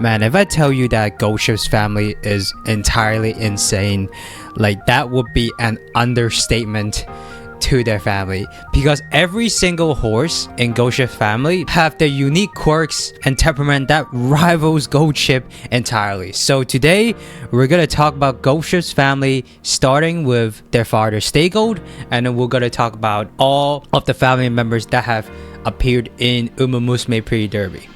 Man, if I tell you that Gold Ship's family is entirely insane, like that would be an understatement to their family, because every single horse in Gold Ship's family have their unique quirks and temperament that rivals Gold Ship entirely. So today we're gonna talk about Gold Ship's family, starting with their father Stay Gold, and then we're gonna talk about all of the family members that have appeared in Umamusume Pre-Derby.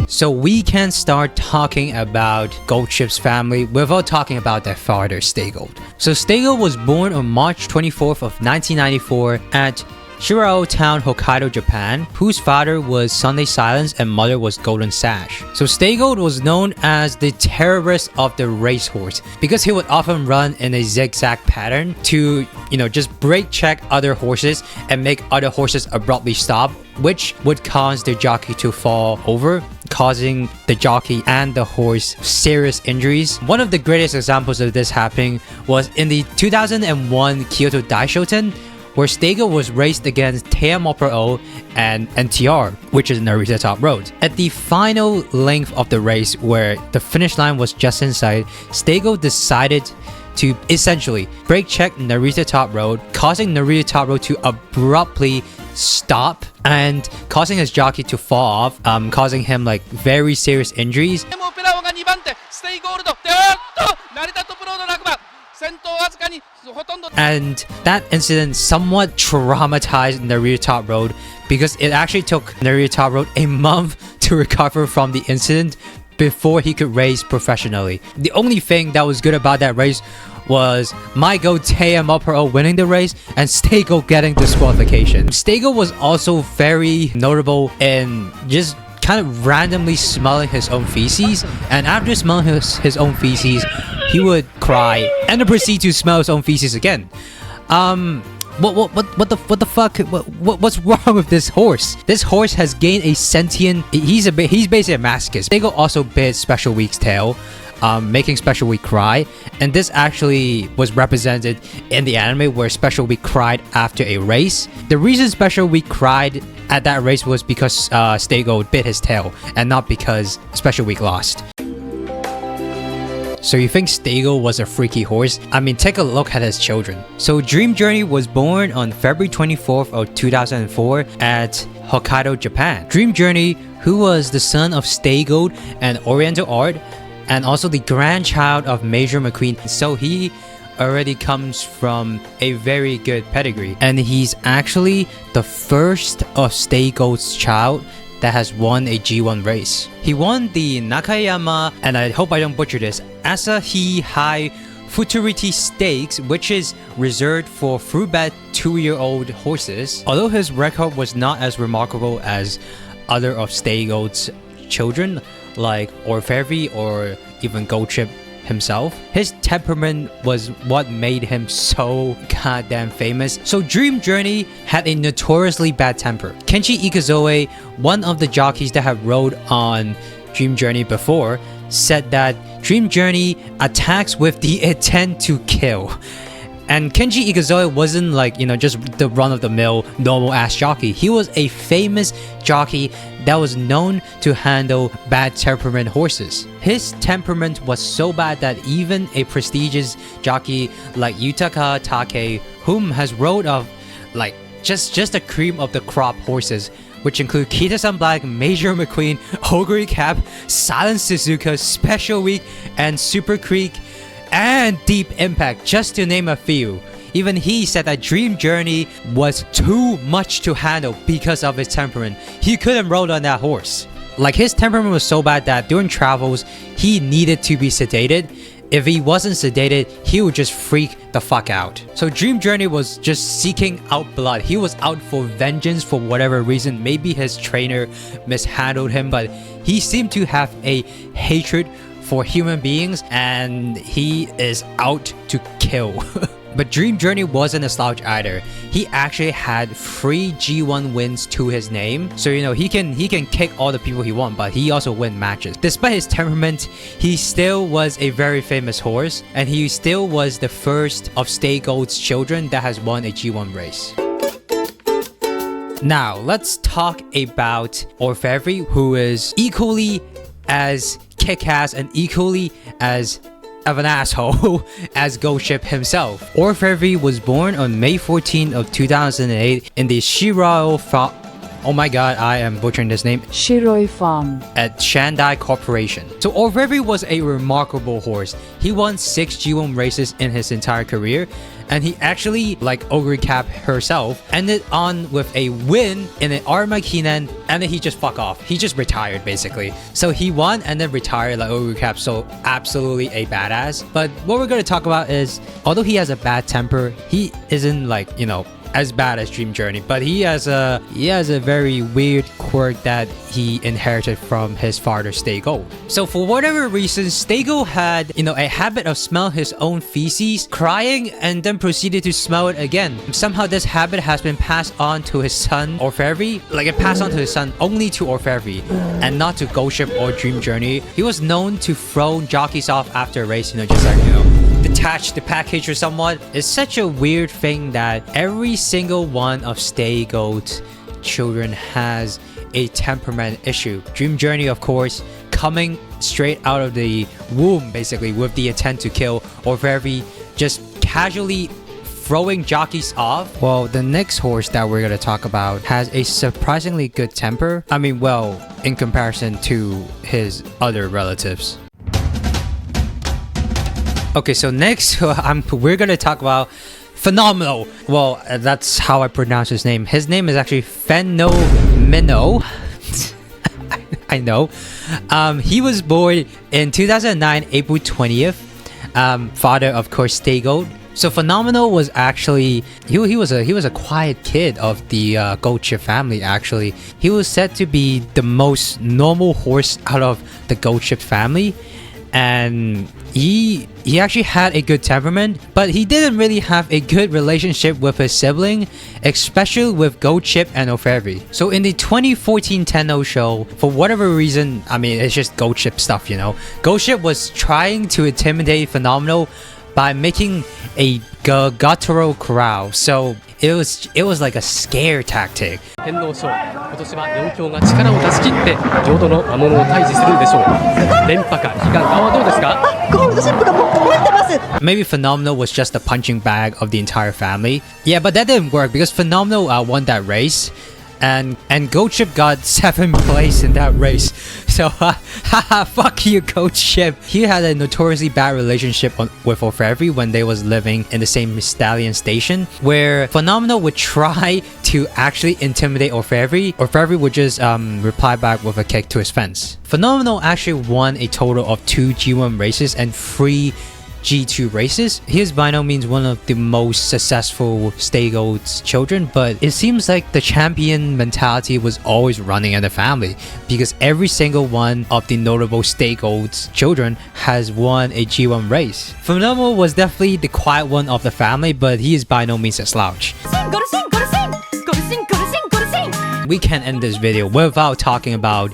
So we can start talking about Gold Ship's family without talking about their father, Stay Gold. So Stay Gold was born on March 24th of 1994 at Shirao Town, Hokkaido, Japan, whose father was Sunday Silence and mother was Golden Sash. So Stay Gold was known as the terrorist of the racehorse because he would often run in a zigzag pattern to, just brake check other horses and make other horses abruptly stop, which would cause the jockey to fall over, causing the jockey and the horse serious injuries. One of the greatest examples of this happening was in the 2001 Kyoto Daishoten, where Stay Gold was raced against Teamo Pro and NTR, which is Narita Top Road. At the final length of the race, where the finish line was just in sight, Stay Gold decided to essentially brake check Narita Top Road, causing Narita Top Road to abruptly stop and causing his jockey to fall off, causing him like very serious injuries. And that incident somewhat traumatized Narita Top Road because it actually took Narita Top Road a month to recover from the incident before he could race professionally. The only thing that was good about that race was my goat Teamo Pro winning the race and Stay Gold getting disqualification. Stay Gold was also very notable in just kind of randomly smelling his own feces, and after smelling his own feces, he would cry and then proceed to smell his own feces again. What the fuck? What's wrong with this horse? This horse has gained a sentient. He's basically a masochist. Stay Gold also bit Special Week's tail, making Special Week cry, and this actually was represented in the anime where Special Week cried after a race. The reason Special Week cried at that race was because Stay Gold bit his tail and not because Special Week lost. So you think Stay Gold was a freaky horse? I mean, take a look at his children. So Dream Journey was born on February 24th of 2004 at Hokkaido, Japan. Dream Journey, who was the son of Stay Gold and Oriental Art, and also the grandchild of Major McQueen, so he already comes from a very good pedigree, and he's actually the first of Stay Gold's child that has won a G1 race. He won the Nakayama, and I hope I don't butcher this, Asahi High Futurity Stakes, which is reserved for fruit-bed 2-year-old horses. Although his record was not as remarkable as other of Stay Gold's children, like Orferve or even Gold Ship himself, his temperament was what made him so goddamn famous. So Dream Journey had a notoriously bad temper. Kenji Ikazoe, one of the jockeys that had rode on Dream Journey before, said that Dream Journey attacks with the intent to kill. And Kenji Ikazoe wasn't like, just the run-of-the-mill normal-ass jockey. He was a famous jockey that was known to handle bad temperament horses. His temperament was so bad that even a prestigious jockey like Yutaka Take, whom has rode of like just the cream of the crop horses, which include Kita-san Black, Major McQueen, Ogre Cap, Silent Suzuka, Special Week, and Super Creek, and Deep Impact, just to name a few. Even he said that Dream Journey was too much to handle because of his temperament. He couldn't ride on that horse. Like, his temperament was so bad that during travels, he needed to be sedated. If he wasn't sedated, he would just freak the fuck out. So Dream Journey was just seeking out blood. He was out for vengeance for whatever reason. Maybe his trainer mishandled him, but he seemed to have a hatred for human beings, and he is out to kill. But Dream Journey wasn't a slouch either. He actually had 3 G1 wins to his name. So, he can kick all the people he wants, but he also win matches. Despite his temperament, he still was a very famous horse, and he still was the first of Stay Gold's children that has won a G1 race. Now, let's talk about Orferve, who is equally as kick-ass and equally as of an asshole as Ghost Ship himself. Orferve was born on May 14 of 2008 in the Shirao oh my god, I am butchering this name. Shiroi Farm At Shandai Corporation. So Orferve was a remarkable horse. He won 6 G1 races in his entire career, and he actually, like Ogre Cap herself, ended on with a win in an Armakinan, and then he just fuck off. He just retired basically. So he won and then retired like Ogre Cap, so absolutely a badass. But what we're gonna talk about is, although he has a bad temper, he isn't like, you know, as bad as Dream Journey, but he has a very weird quirk that he inherited from his father Stego. So for whatever reason, Stego had, you know, a habit of smell his own feces, crying, and then proceeded to smell it again. Somehow this habit has been passed on to his son Orferve. Like, it passed on to his son only to Orferve and not to Ghost Ship or Dream Journey. He was known to throw jockeys off after a race, you know, just like, you know, detach the package or somewhat. It's such a weird thing that every single one of Stego's children has a temperament issue. Dream Journey, of course, coming straight out of the womb basically with the intent to kill, or very just casually throwing jockeys off. Well, the next horse that we're gonna talk about has a surprisingly good temper. I mean, well, in comparison to his other relatives. Okay, so next we're gonna talk about Fenomeno. Well, that's how I pronounce his name. His name is actually Fenomeno. I know. He was born in 2009, April 20th. Father, of course, Stego. So Fenomeno was actually he was a quiet kid of the Goat Ship family. Actually, he was said to be the most normal horse out of the Goat Ship family, and he actually had a good temperament, but he didn't really have a good relationship with his sibling, especially with Goat Ship and Orferve. So in the 2014 Tenno show, for whatever reason, I mean, it's just Goat Ship stuff, you know, Goat Ship was trying to intimidate Fenomeno by making a guttural growl. So it was like a scare tactic. 天皇賞、今年は4強が力を出し切って浄土の魔物を退治するんでしょう。連覇か悲願かはどうですか？ Maybe Fenomeno was just a punching bag of the entire family. Yeah, but that didn't work because Fenomeno won that race, and Goat Ship got 7th place in that race. So haha, fuck you, Goat Ship. He had a notoriously bad relationship with Orferve when they was living in the same stallion station, where Fenomeno would try to actually intimidate Orferve. Orferve would just reply back with a kick to his fence. Fenomeno actually won a total of 2 G1 races and 3 G2 races. He is by no means one of the most successful Stego's children, but it seems like the champion mentality was always running in the family, because every single one of the notable Stego's children has won a G1 race. Fenomeno was definitely the quiet one of the family, but he is by no means a slouch. We can't end this video without talking about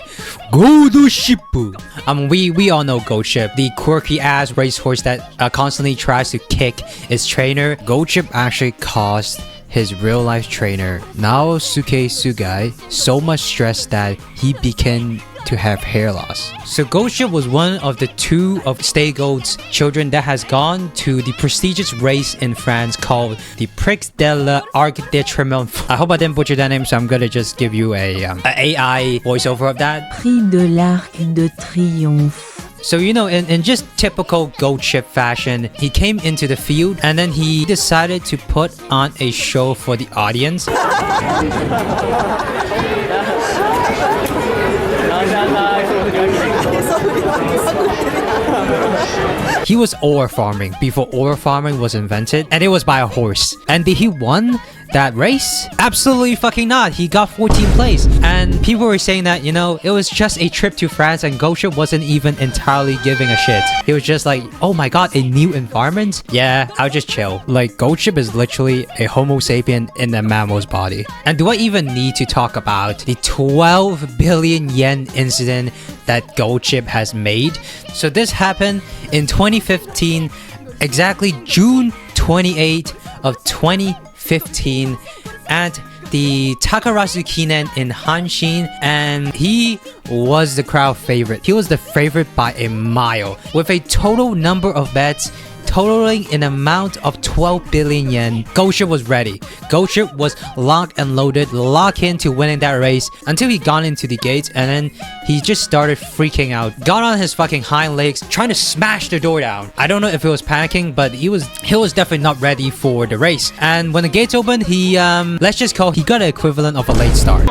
Ghost Ship. We all know Ghost Ship, the quirky ass racehorse that constantly tries to kick its trainer. Ghost Ship actually caused his real-life trainer Naosuke Sugai so much stress that he began to have hair loss. So Ghost Ship was one of the 2 of Stego's children that has gone to the prestigious race in France called the Prix de l'Arc de Triomphe. I hope I didn't butcher that name, so I'm gonna just give you a AI voiceover of that. Prix de l'Arc de Triomphe. So, you know, in just typical Goat Ship fashion, he came into the field and then he decided to put on a show for the audience. He was ore farming before ore farming was invented, and it was by a horse. And did he won that race? Absolutely fucking not. He got 14th place. And people were saying that, you know, it was just a trip to France and Ghost Ship wasn't even entirely giving a shit. He was just like, oh my god, a new environment? Yeah, I'll just chill. Like, Ghost Ship is literally a homo sapien in a mammal's body. And do I even need to talk about the 12 billion yen incident that Ghost Ship has made? So this happened in 2015, exactly June 28 of 2015 at the Takarazu Kinen in Hanshin, and he was the crowd favorite. He was the favorite by a mile, with a total number of bets totaling an amount of 12 billion yen. Goship was ready. Goship was locked and loaded, locked into winning that race until he got into the gates, and then he just started freaking out. Got on his fucking hind legs, trying to smash the door down. I don't know if he was panicking, but he was definitely not ready for the race. And when the gates opened, he let's just call he got the equivalent of a late start.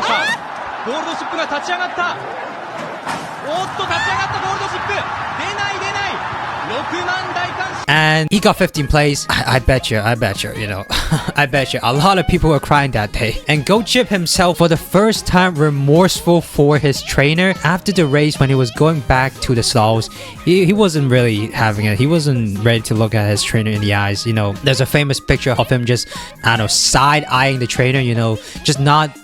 And he got 15th place. I bet you, you know, I bet you a lot of people were crying that day. And Gochip himself, for the first time, remorseful for his trainer. After the race, when he was going back to the stalls, he wasn't really having it. He wasn't ready to look at his trainer in the eyes. You know, there's a famous picture of him just, I don't know, side-eyeing the trainer, you know, just not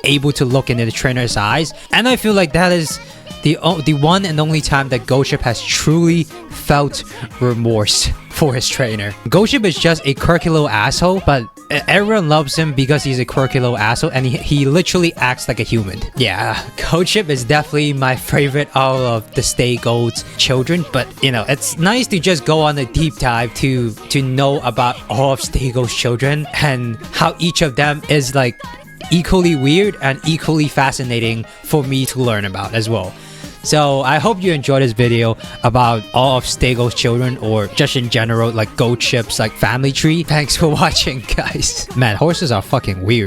able to look into the trainer's eyes. And I feel like that is the one and only time that Goship has truly felt remorse for his trainer. Goship is just a quirky little asshole, but everyone loves him because he's a quirky little asshole, and he literally acts like a human. Yeah, Goship is definitely my favorite out of the Stay Gold's children, but you know, it's nice to just go on a deep dive to know about all of Stay Gold's children and how each of them is like equally weird and equally fascinating for me to learn about as well. So I hope you enjoyed this video about all of Stay Gold's children, or just in general, like Gold Ship's like family tree. Thanks for watching, guys. Man, horses are fucking weird.